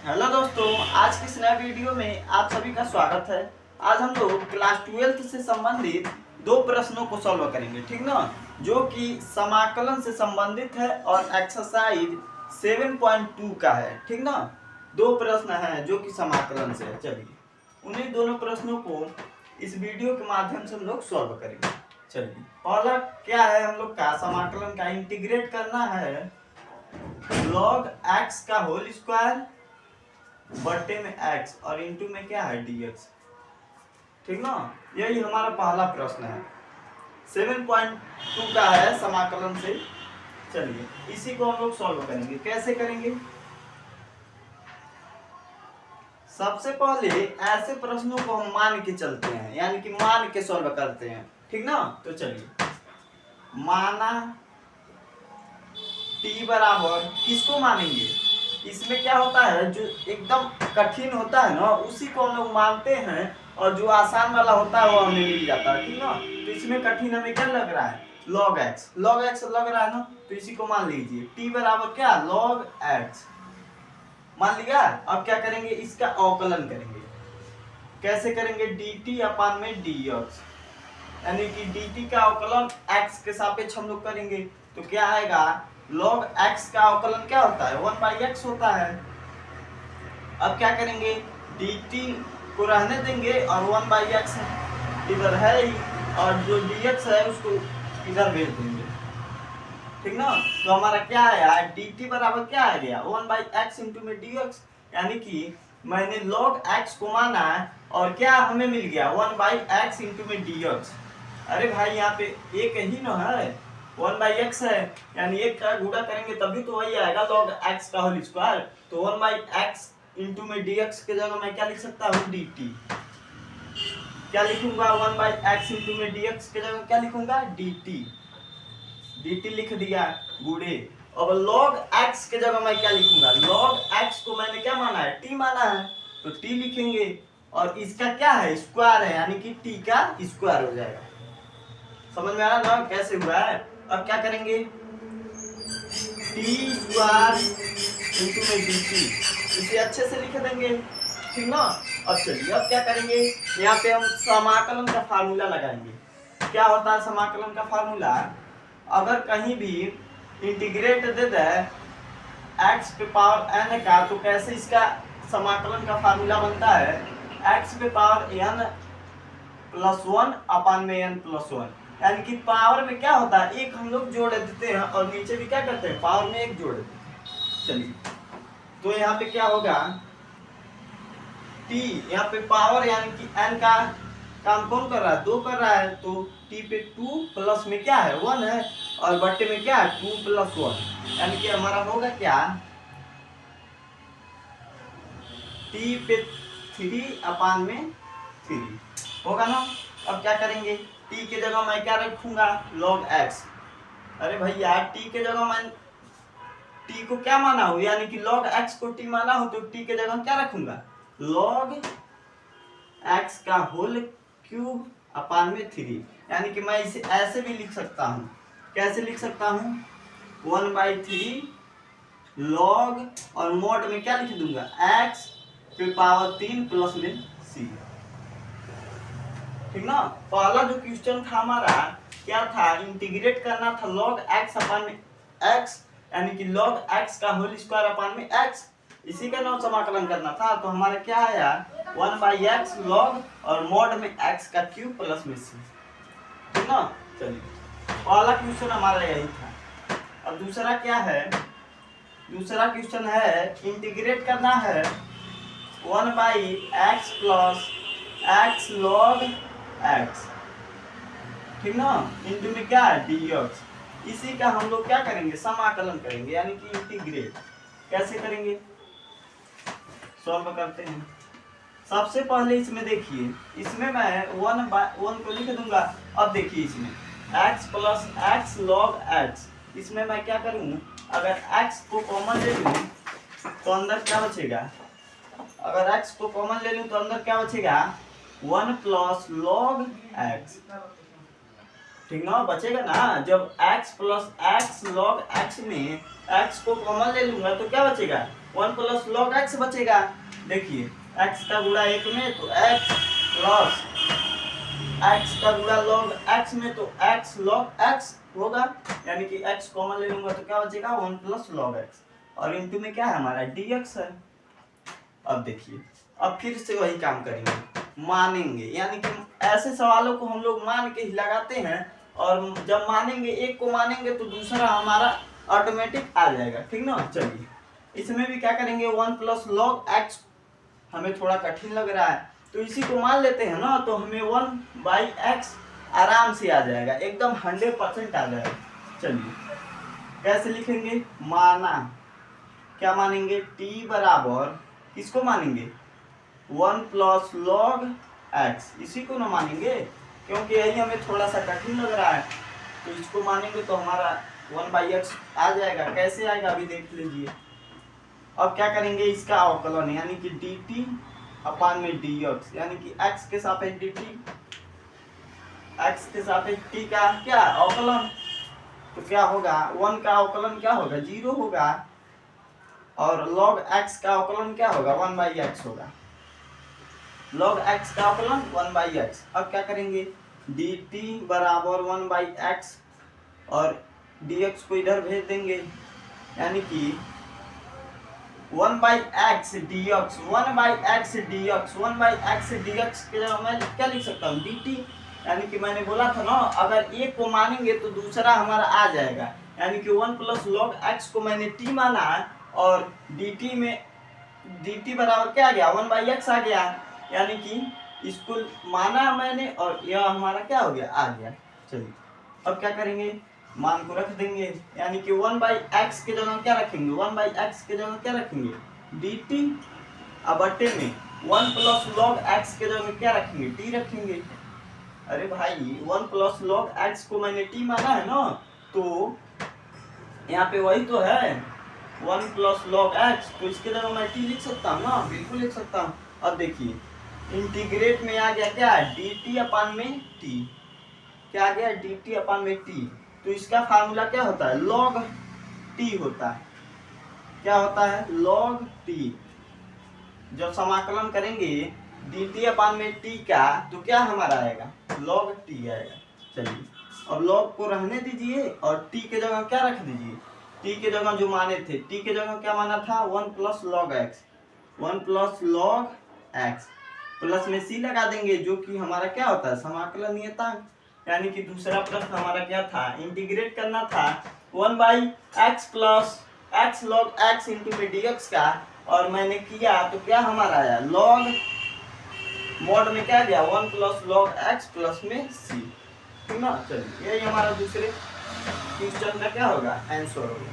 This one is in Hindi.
हेलो दोस्तों, आज की इस नए वीडियो में आप सभी का स्वागत है। आज हम लोग क्लास 12th से संबंधित दो प्रश्नों को सॉल्व करेंगे, ठीक ना, जो कि समाकलन से संबंधित है और एक्सरसाइज 7.2 का है, ठीक ना। दो प्रश्न हैं जो कि समाकलन से है। चलिए उन्हीं दोनों प्रश्नों को इस वीडियो के माध्यम से हम लोग सॉल्व करेंगे। चलिए पहला क्या है, हम लोग का समाकलन का इंटीग्रेट करना है log x का होल स्क्वायर बटे में x और इंटू में क्या है dx, ठीक ना। यही हमारा पहला प्रश्न है, 7.2 का है समाकलन से। चलिए इसी को हम लोग सॉल्व करेंगे। कैसे करेंगे? सबसे पहले ऐसे प्रश्नों को हम मान के चलते हैं, यानी कि मान के सॉल्व करते हैं, ठीक ना। तो चलिए माना t बराबर, किसको मानेंगे? इसमें क्या होता है, जो एकदम कठिन होता है ना उसी को हम लोग मानते हैं, और जो आसान वाला होता है वो हमें मिल जाता है, ठीक ना। तो इसमें कठिन हमें क्या लग रहा है, log x लग रहा है ना, तो इसी को मान लीजिए। t बराबर क्या, log x मान लिया। अब क्या करेंगे, इसका अवकलन करेंगे। कैसे करेंगे? dt अपान में dx, यानी कि dt का अवकलन x के सापेक्ष हम लोग करेंगे। तो क्या आएगा, log x का अवकलन क्या होता है, 1/x होता है। अब क्या करेंगे, dt को रहने देंगे और 1/x इधर है ही, और जो dx है उसको इधर भेज देंगे, ठीक ना। तो हमारा क्या आया, dt बराबर क्या आ गया, 1/x इंटू में dx, यानी कि मैंने log x को माना है और क्या हमें मिल गया, 1/x इंटू में dx। अरे भाई यहाँ पे एक ही ना है, 1/x है, यानी एक का गुणा करेंगे तभी तो वही आएगा log x का होल स्क्वायर। तो 1/x इंटू में dx के जगह मैं क्या लिख सकता हूँ, dt। क्या लिखूंगा, 1/x इंटू में dx के जगह क्या लिखूंगा, dt लिख दिया गुणे। अब log x के जगह मैं क्या लिखूंगा, log x को मैंने क्या माना है, t माना है, तो t लिखेंगे, और इसका क्या है, स्क्वायर है, यानी कि t का स्क्वायर हो जाएगा। समझ में आ रहा ना कैसे हुआ है? अब क्या करेंगे, t स्क्वायर इंटू में dt, इसे अच्छे से लिख देंगे, ठीक ना। अब चलिए अब क्या करेंगे, यहाँ पे हम समाकलन का फार्मूला लगाएंगे। क्या होता है समाकलन का फार्मूला, अगर कहीं भी इंटीग्रेट दे दे x पे पावर n का, तो कैसे इसका समाकलन का फार्मूला बनता है, x पे पावर n प्लस 1 अपान में n प्लस 1, यानी कि पावर में क्या होता है, एक हम लोग जोड़ देते हैं और नीचे भी क्या करते हैं, पावर में एक जोड़ देते हैं। चलिए तो यहाँ पे क्या होगा, t यहाँ पे पावर यानी कि n का काम कौन कर रहा है, 2 कर रहा है, तो t पे 2 प्लस में क्या है, 1 है, और बट्टे में क्या है, 2 प्लस 1, यानी कि हमारा होगा क्या, t पे 3 अपान में 3 होगा ना। अब क्या करेंगे, t के जगह मैं क्या रखूंगा, log x। अरे भैया t के जगह मैं t को क्या माना हो, यानी कि log x को t माना हो, तो t के जगह क्या रखूंगा, log x का होल क्यूब अपान में 3, यानी कि मैं इसे ऐसे भी लिख सकता हूँ। कैसे लिख सकता हूँ, 1/3 log और मोड में क्या लिख दूंगा, x पे पावर 3 प्लस में c, ठीक ना। पहला जो क्वेश्चन था हमारा क्या था, इंटीग्रेट करना था log x अपान में x, यानी कि log x का होल स्क्वायर अपान में x, इसी का नाम समाकलन करना था। तो हमारा क्या आया, 1/x log और मोड में x का क्यूब प्लस में c, ठीक ना। चलिए पहला क्वेश्चन हमारा यही था। अब दूसरा क्या है, दूसरा क्वेश्चन है इंटीग्रेट करना है 1/x plus x log x, ठीक ना, इंटू में क्या है, dx। इसी का हम लोग क्या करेंगे, समाकलन करेंगे, यानी कि इंटीग्रेट। कैसे करेंगे, सॉल्व करते हैं। सबसे पहले इसमें देखिए, इसमें मैं 1/1 को लिख दूंगा। अब देखिए इसमें x plus x log x, इसमें मैं क्या करूं, अगर x को कॉमन ले लूं तो अंदर क्या बचेगा, अगर x को कॉमन ले लूं तो अंदर क्या बचेगा, 1 प्लस log x, ठीक ना, बचेगा ना। जब x plus x log x में x को कॉमन ले लूंगा तो क्या बचेगा, वन प्लस लॉग एक्स बचेगा। देखिए एक्स का गुणा एक में तो एक्स प्लस एक्स का गुणा लॉग एक्स में तो एक्स लॉग एक्स होगा, यानी कि एक्स कॉमन ले लूंगा तो क्या बचेगा वन प्लस लॉग एक्स, और इंटू में क्या है हमारा dx है। अब देखिए अब फिर से वही काम करेंगे, मानेंगे, यानी कि ऐसे सवालों को हम लोग मान के ही लगाते हैं, और जब मानेंगे एक को मानेंगे तो दूसरा हमारा ऑटोमेटिक आ जाएगा, ठीक ना। चलिए इसमें भी क्या करेंगे, वन प्लस लॉग एक्स हमें थोड़ा कठिन लग रहा है तो इसी को मान लेते हैं ना, तो हमें 1/x आराम से आ जाएगा, एकदम 100% आ जाएगा। चलिए कैसे लिखेंगे, माना, क्या मानेंगे, t बराबर किसको मानेंगे, 1 प्लस लॉग एक्स, इसी को ना मानेंगे, क्योंकि यही हमें थोड़ा सा कठिन लग रहा है, तो इसको मानेंगे तो हमारा 1/x आ जाएगा। कैसे आएगा अभी देख लीजिए। अब क्या करेंगे, इसका अवकलन यानी कि dt अपान में dx, यानी कि x के सापेक्ष dt, x के सापेक्ष t का क्या अवकलन, तो क्या होगा 1 का अवकलन क्या होगा 0 होगा, और log x का अवकलन क्या होगा 1/x होगा, log x का अवकलन 1/x। अब क्या करेंगे, dt बराबर 1/x और dx को इधर भेज देंगे, यानी कि 1/x dx 1/x dx 1/x dx के जगह मैं क्या लिख सकता हूँ dt, यानी कि मैंने बोला था ना अगर एक को मानेंगे तो दूसरा हमारा आ जाएगा, यानी कि 1 प्लस लॉग x को मैंने t माना है और dt में dt बराबर क्या आ गया 1/x आ गया, यानी कि इसको माना मैंने और यह हमारा क्या हो गया आ गया। चलिए अब क्या करेंगे, मान को रख देंगे, यानी कि 1/x के जगह क्या रखेंगे 1/x के जगह क्या रखेंगे dt, अब बट्टे में 1 प्लस लॉग x के जगह क्या रखेंगे t रखेंगे। अरे भाई 1 प्लस लॉग x को मैंने t माना है ना, तो यहाँ पे वही तो है 1 प्लस लॉग x, तो इसके जगह मैं t लिख सकता हूँ ना, बिल्कुल लिख सकता हूँ। अब देखिए इंटीग्रेट में आ गया क्या dt अपान में t, क्या आ गया dt अपान में t, तो इसका फार्मूला क्या होता है log t होता है, क्या होता है log t। जब समाकलन करेंगे dt अपान में t का तो क्या हमारा आएगा log t आएगा। चलिए अब log को रहने दीजिए और t के जगह क्या रख दीजिए, t के जगह जो माने थे, t के जगह क्या माना था 1 plus log x, 1 plus log x, plus में c लगा देंगे जो कि हमारा क्या होता है समाकलन नियतांक, यानी कि दूसरा प्रश्न हमारा क्या था इंटीग्रेट करना था 1/x plus x log x into में dx का, और मैंने किया तो क्या हमारा आया log मोड में क्या गया 1 प्लस लॉग x प्लस में c, ठीक ना। चलिए यही हमारा दूसरे क्वेश्चन का क्या होगा आंसर होगा।